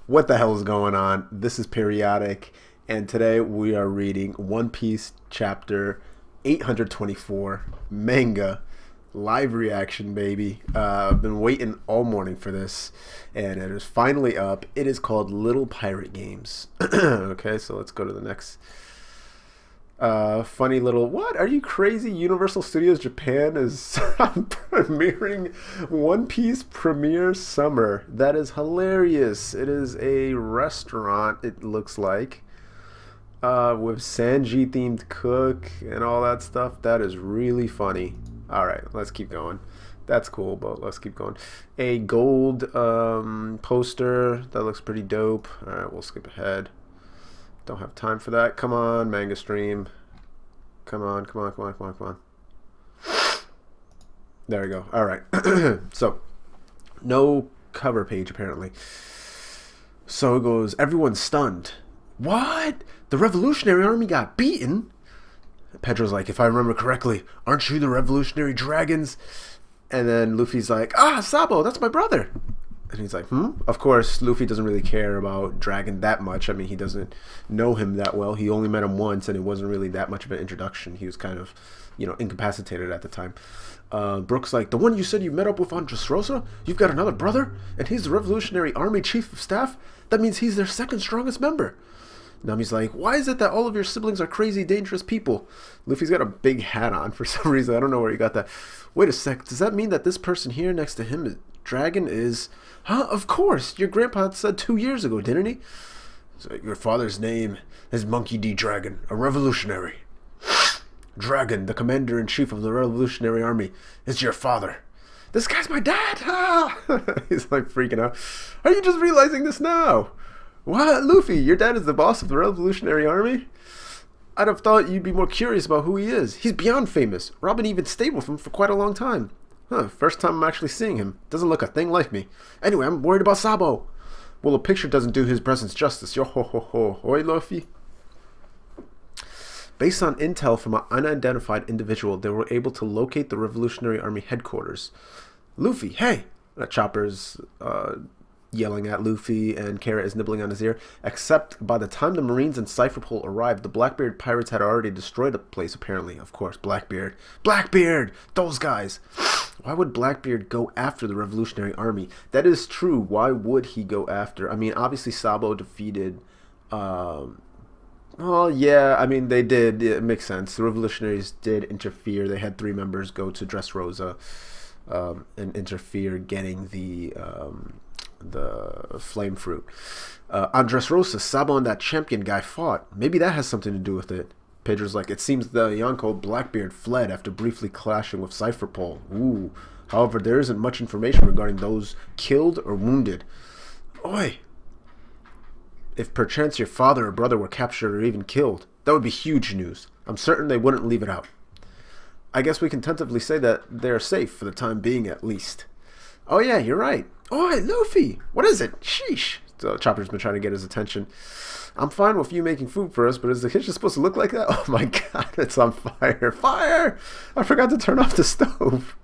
What the hell is going on? This is Periodic, and today we are reading One Piece chapter 824, manga, live reaction, baby. I've been waiting all morning for this, and it is finally up. It is called Little Pirate Games. Okay, so let's go to the next. Funny little, what? Are you crazy? Universal Studios Japan is premiering One Piece Premiere Summer. That is hilarious. It is a restaurant, it looks like, with Sanji themed cook and all that stuff. That is really funny. Alright, let's keep going. That's cool, but let's keep going. A gold poster. That looks pretty dope. Alright, we'll skip ahead. Don't have time for that. Come on, manga stream. Come on, come on, come on, come on, come on. There we go. All right. So, no cover page, apparently. So it goes, everyone's stunned. What? The Revolutionary Army got beaten? Pedro's like, if I remember correctly, aren't you the Revolutionary Dragons? And then Luffy's like, Sabo, that's my brother. And he's like, Of course, Luffy doesn't really care about Dragon that much. I mean, he doesn't know him that well. He only met him once, and it wasn't really that much of an introduction. He was kind of, incapacitated at the time. Brooke's like, the one you said you met up with on Dressrosa? You've got another brother? And he's the Revolutionary Army Chief of Staff? That means he's their second strongest member. Nami's like, why is it that all of your siblings are crazy, dangerous people? Luffy's got a big hat on for some reason. I don't know where he got that. Wait a sec. Does that mean that this person here next to him, Dragon, is... Huh? Of course. Your grandpa said 2 years ago, didn't he? So your father's name is Monkey D. Dragon, a revolutionary. Dragon, the commander-in-chief of the Revolutionary Army, is your father. This guy's my dad! Ah! He's like freaking out. Are you just realizing this now? What? Luffy, your dad is the boss of the Revolutionary Army? I'd have thought you'd be more curious about who he is. He's beyond famous. Robin even stayed with him for quite a long time. Huh, first time I'm actually seeing him. Doesn't look a thing like me. Anyway, I'm worried about Sabo. Well, a picture doesn't do his presence justice. Yo ho ho ho. Hoi, Luffy. Based on intel from an unidentified individual, they were able to locate the Revolutionary Army headquarters. Luffy, hey! Chopper's yelling at Luffy, and Carrot is nibbling on his ear. Except by the time the Marines and Cypher Pole arrived, the Blackbeard pirates had already destroyed the place, apparently. Of course, Blackbeard. Blackbeard! Those guys! Why would Blackbeard go after the Revolutionary Army? That is true. Why would he go after? I mean, obviously Sabo defeated... well, yeah, I mean, they did. It makes sense. The Revolutionaries did interfere. They had 3 members go to Dressrosa and interfere getting the flame fruit. On Dressrosa, Sabo and that champion guy fought. Maybe that has something to do with it. Pedro's like, it seems the Yonko Blackbeard fled after briefly clashing with Cypher Pole. Ooh. However, there isn't much information regarding those killed or wounded. Oi! If perchance your father or brother were captured or even killed, that would be huge news. I'm certain they wouldn't leave it out. I guess we can tentatively say that they're safe for the time being at least. Oh yeah, you're right. Oi, Luffy! What is it? Sheesh! So Chopper's been trying to get his attention. I'm fine with you making food for us, but is the kitchen supposed to look like that? Oh my god, it's on fire. Fire! I forgot to turn off the stove.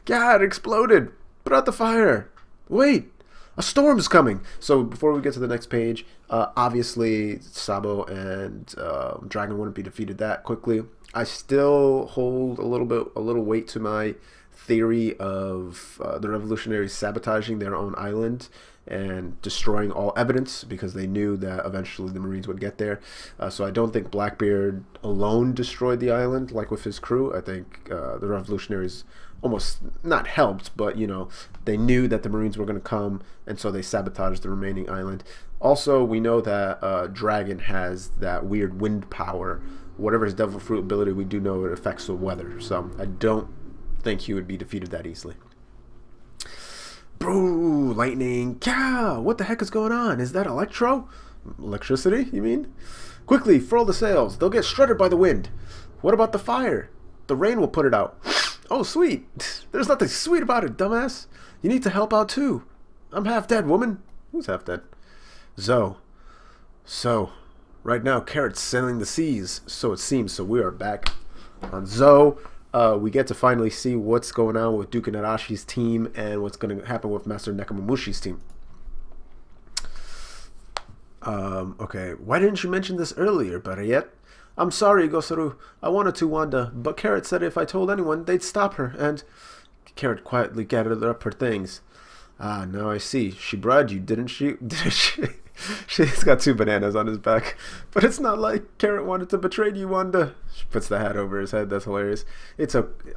God, it exploded. Put out the fire. Wait, a storm's coming. So before we get to the next page, obviously Sabo and Dragon wouldn't be defeated that quickly. I still hold a little weight to my theory of the revolutionaries sabotaging their own island and destroying all evidence because they knew that eventually the Marines would get there. So I don't think Blackbeard alone destroyed the island like with his crew. I think the revolutionaries almost not helped, but they knew that the Marines were going to come, and so they sabotaged the remaining island. Also, we know that Dragon has that weird wind power. Whatever his devil fruit ability, we do know it affects the weather. So I don't think he would be defeated that easily. Bro, lightning. Yeah, what the heck is going on? Is that electricity, you mean? Quickly, furl the sails. They'll get shredded by the wind. What about the fire? The rain will put it out. Oh, sweet. There's nothing sweet about it, dumbass. You need to help out too. I'm half dead, woman. Who's half dead? Zou. So, right now, Carrot's sailing the seas, so it seems. So we are back on Zou. We get to finally see what's going on with Duke and Arashi's team and what's going to happen with Master Nekomamushi's team. Okay. Why didn't you mention this earlier, better yet? I'm sorry, Gosaru. I wanted to, Wanda, but Carrot said if I told anyone, they'd stop her, and... Carrot quietly gathered up her things. Ah, now I see. She bribed you, didn't she? Didn't she? She's got two bananas on his back. But it's not like Carrot wanted to betray you, Wanda. She puts the hat over his head. That's hilarious.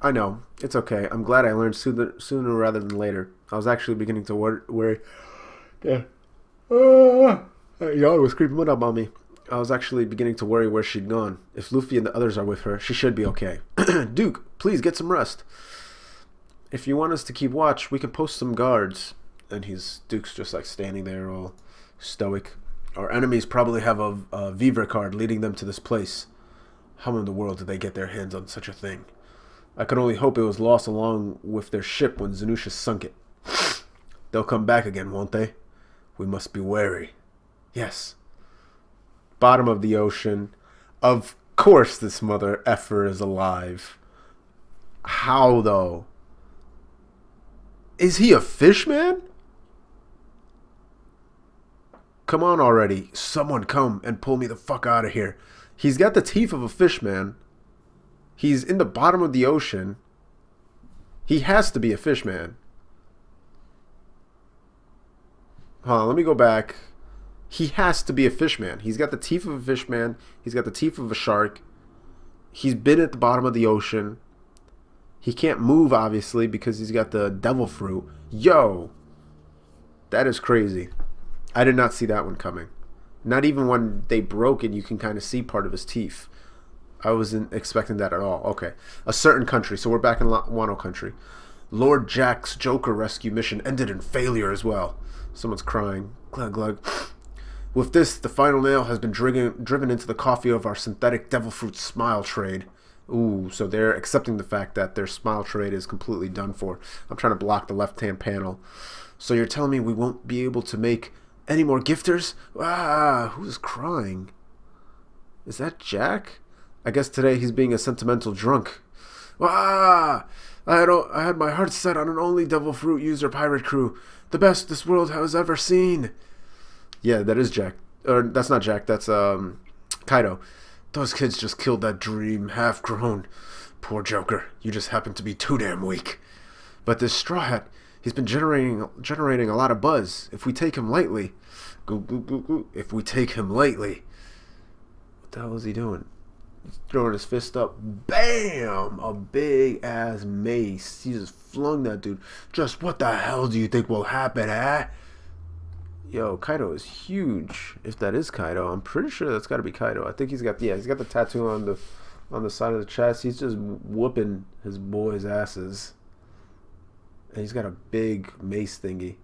I know. It's okay. I'm glad I learned sooner rather than later. I was actually beginning to worry. Yeah. Y'all was creeping up on me. I was actually beginning to worry where she'd gone. If Luffy and the others are with her, she should be okay. Duke, please get some rest. If you want us to keep watch, we can post some guards. And Duke's just like standing there all stoic. Our enemies probably have a Vivre card leading them to this place. How in the world did they get their hands on such a thing? I could only hope it was lost along with their ship when Zanusha sunk it. They'll come back again, won't they? We must be wary. Yes. Bottom of the ocean. Of course this mother effer is alive. How though? Is he a fish man? Come on already. Someone come and pull me the fuck out of here. He's got the teeth of a fish man. He's in the bottom of the ocean. He has to be a fish man. Hold on, let me go back. He has to be a fish man. He's got the teeth of a fish man. He's got the teeth of a shark. He's been at the bottom of the ocean. He can't move, obviously, because he's got the devil fruit. Yo! That is crazy. I did not see that one coming. Not even when they broke it, you can kind of see part of his teeth. I wasn't expecting that at all. Okay. A certain country. So we're back in Wano country. Lord Jack's Joker rescue mission ended in failure as well. Someone's crying. Glug glug. With this, the final nail has been driven into the coffee of our synthetic devil fruit smile trade. Ooh, so they're accepting the fact that their smile trade is completely done for. I'm trying to block the left-hand panel. So you're telling me we won't be able to make any more gifters? Ah, who's crying? Is that Jack? I guess today he's being a sentimental drunk. Ah, I had my heart set on an only devil fruit user pirate crew. The best this world has ever seen. Yeah, that is Jack. Or that's not Jack, that's Kaido. Those kids just killed that dream, half grown. Poor Joker, you just happen to be too damn weak. But this Straw Hat, he's been generating a lot of buzz. If we take him lightly, if we take him lightly, what the hell is he doing? He's throwing his fist up. Bam! A big ass mace. He just flung that dude. Just what the hell do you think will happen, eh? Yo, Kaido is huge. If that is Kaido, I'm pretty sure that's got to be Kaido. I think he's got the tattoo on the side of the chest. He's just whooping his boys' asses. And he's got a big mace thingy.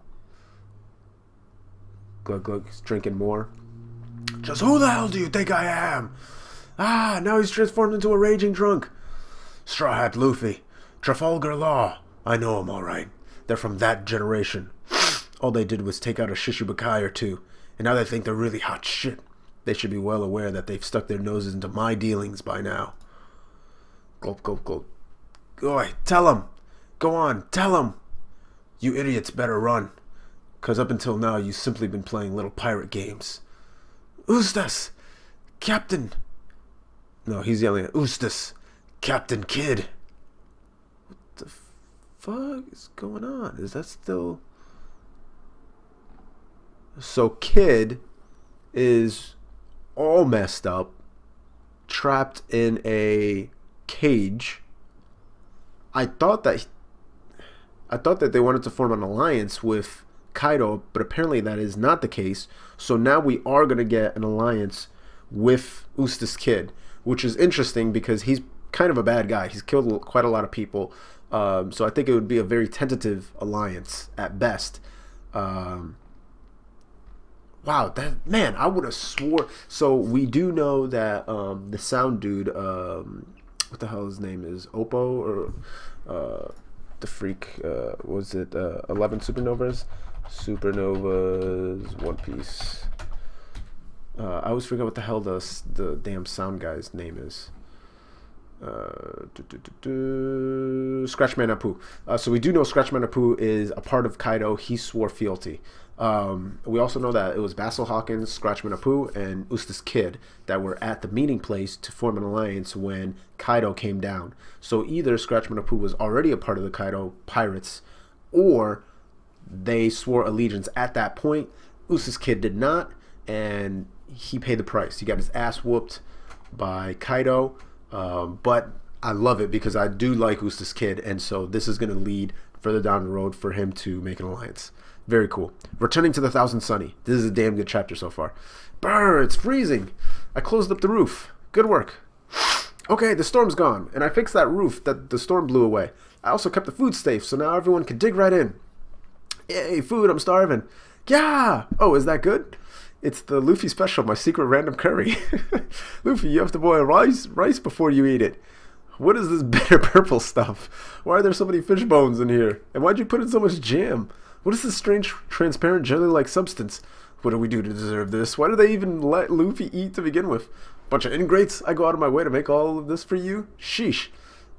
Glug glug, he's drinking more. Just who the hell do you think I am? Ah, now he's transformed into a raging drunk. Straw Hat Luffy. Trafalgar Law. I know him all right. They're from that generation. All they did was take out a Shishibukai or two, and now they think they're really hot shit. They should be well aware that they've stuck their noses into my dealings by now. Gulp, gulp, gulp. Oi, tell them. Go on, tell them. You idiots better run. Because up until now, you've simply been playing little pirate games. Ustas! Captain! No, he's yelling at Ustas! Captain Kid! What the fuck is going on? Is that still... So Kid is all messed up, trapped in a cage. I thought that they wanted to form an alliance with Kaido, but apparently that is not the case. So now we are going to get an alliance with Ustas Kid, which is interesting because he's kind of a bad guy. He's killed quite a lot of people. So I think it would be a very tentative alliance at best. Wow, that man, I would have swore. So we do know that the sound dude, what the hell his name is, Oppo or the freak? Was it 11 Supernovas? Supernovas, One Piece. I always forget what the hell the damn sound guy's name is. Scratchman Apu. So we do know Scratchman Apu is a part of Kaido. He swore fealty. We also know that it was Basil Hawkins, Scratchman Apu, and Eustace Kid that were at the meeting place to form an alliance when Kaido came down. So either Scratchman Apu was already a part of the Kaido pirates, or they swore allegiance at that point. Eustace Kid did not, and he paid the price. He got his ass whooped by Kaido, but I love it because I do like Eustace Kid, and so this is going to lead further down the road for him to make an alliance. Very cool. Returning to the Thousand Sunny. This is a damn good chapter so far. Brr, it's freezing. I closed up the roof. Good work. Okay, the storm's gone, and I fixed that roof that the storm blew away. I also kept the food safe, so now everyone can dig right in. Yay, food, I'm starving. Yeah! Oh, is that good? It's the Luffy special, my secret random curry. Luffy, you have to boil rice before you eat it. What is this bitter purple stuff? Why are there so many fish bones in here? And why'd you put in so much jam? What is this strange, transparent, jelly-like substance? What do we do to deserve this? Why do they even let Luffy eat to begin with? Bunch of ingrates. I go out of my way to make all of this for you? Sheesh.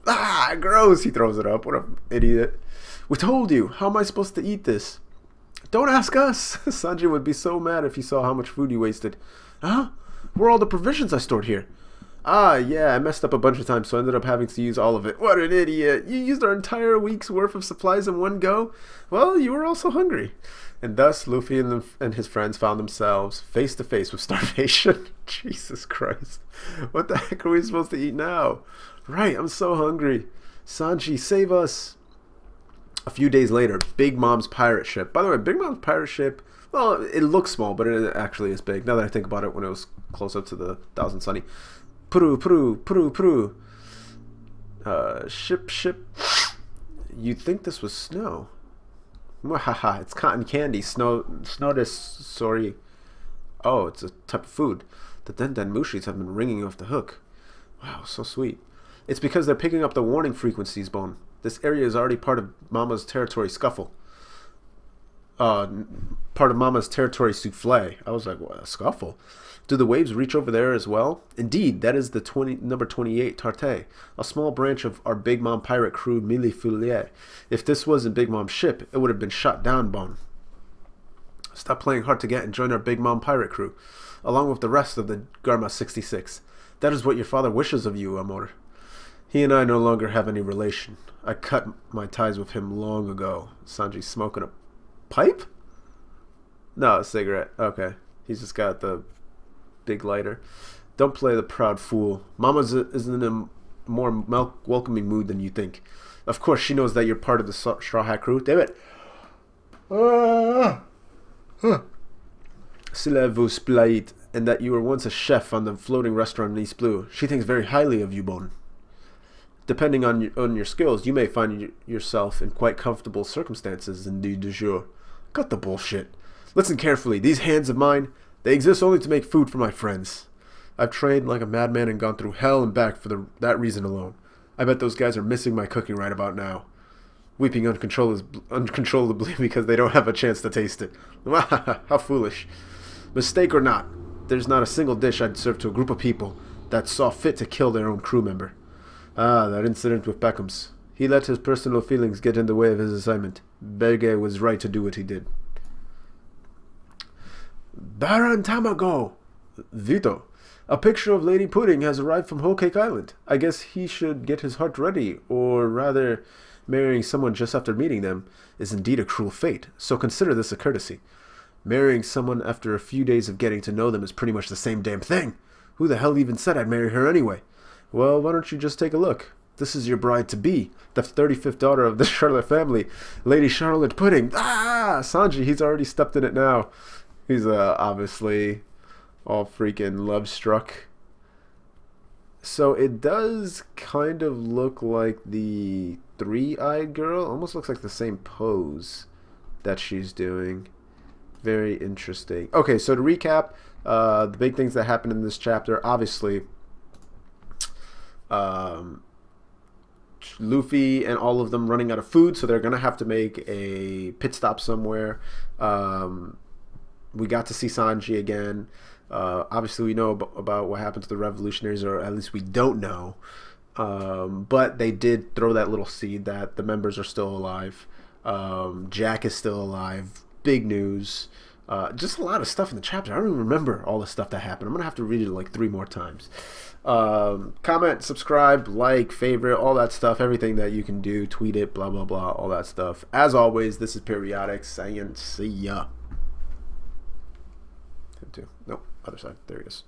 Ah, gross. He throws it up. What an idiot. We told you. How am I supposed to eat this? Don't ask us. Sanji would be so mad if he saw how much food you wasted. Huh? Where are all the provisions I stored here? Ah, yeah, I messed up a bunch of times, so I ended up having to use all of it. What an idiot. You used our entire week's worth of supplies in one go? Well, you were also hungry. And thus, Luffy and his friends found themselves face to face with starvation. Jesus Christ. What the heck are we supposed to eat now? Right, I'm so hungry. Sanji, save us. A few days later, Big Mom's pirate ship. By the way, Big Mom's pirate ship, well, it looks small, but it actually is big. Now that I think about it, when it was close up to the Thousand Sunny. Ship. You'd think this was snow. Mwahaha, it's cotton candy. Snow this, sorry. Oh, it's a type of food. The Den Mushis have been ringing off the hook. Wow, so sweet. It's because they're picking up the warning frequencies, Bone. This area is already part of Mama's territory scuffle. Part of Mama's territory souffle. I was like, what, a scuffle? Do the waves reach over there as well? Indeed, that is the number 28 Tarte, a small branch of our Big Mom pirate crew, Mille Foulier. If this wasn't Big Mom's ship, it would have been shot down, Bone. Stop playing hard to get and join our Big Mom pirate crew, along with the rest of the Garma 66. That is what your father wishes of you, Amor. He and I no longer have any relation. I cut my ties with him long ago. Sanji's smoking a pipe? No, a cigarette. Okay. He's just got the big lighter. Don't play the proud fool. Mama's isn't in a more welcoming mood than you think. Of course, she knows that you're part of the Straw Hat crew. Damn it. Cela vous plaît, and that you were once a chef on the floating restaurant in East Blue. She thinks very highly of you, Bon. Depending on your skills, you may find yourself in quite comfortable circumstances in the du jour. Cut the bullshit. Listen carefully. These hands of mine, they exist only to make food for my friends. I've trained like a madman and gone through hell and back for that reason alone. I bet those guys are missing my cooking right about now. Weeping uncontrollably because they don't have a chance to taste it. How foolish. Mistake or not, there's not a single dish I'd serve to a group of people that saw fit to kill their own crew member. Ah, that incident with Beckham's. He let his personal feelings get in the way of his assignment. Berge was right to do what he did. Baron Tamago! Vito. A picture of Lady Pudding has arrived from Whole Cake Island. I guess he should get his heart ready, or rather, marrying someone just after meeting them is indeed a cruel fate, so consider this a courtesy. Marrying someone after a few days of getting to know them is pretty much the same damn thing. Who the hell even said I'd marry her anyway? Well, why don't you just take a look? This is your bride-to-be, the 35th daughter of the Charlotte family, Lady Charlotte Pudding. Ah! Sanji, he's already stepped in it now. He's obviously all freaking love-struck. So it does kind of look like the three-eyed girl. Almost looks like the same pose that she's doing. Very interesting. Okay, so to recap, the big things that happened in this chapter, obviously, Luffy and all of them running out of food, so they're going to have to make a pit stop somewhere. We got to see Sanji again. Obviously, we know about what happened to the revolutionaries, or at least we don't know. But they did throw that little seed that the members are still alive. Jack is still alive. big news. Just a lot of stuff in the chapter. I don't even remember all the stuff that happened. I'm going to have to read it like 3 more times. Comment, subscribe, like, favorite, all that stuff. Everything that you can do. Tweet it, blah, blah, blah, all that stuff. As always, this is Periodik saying see ya. Him too. Nope, other side. There he is.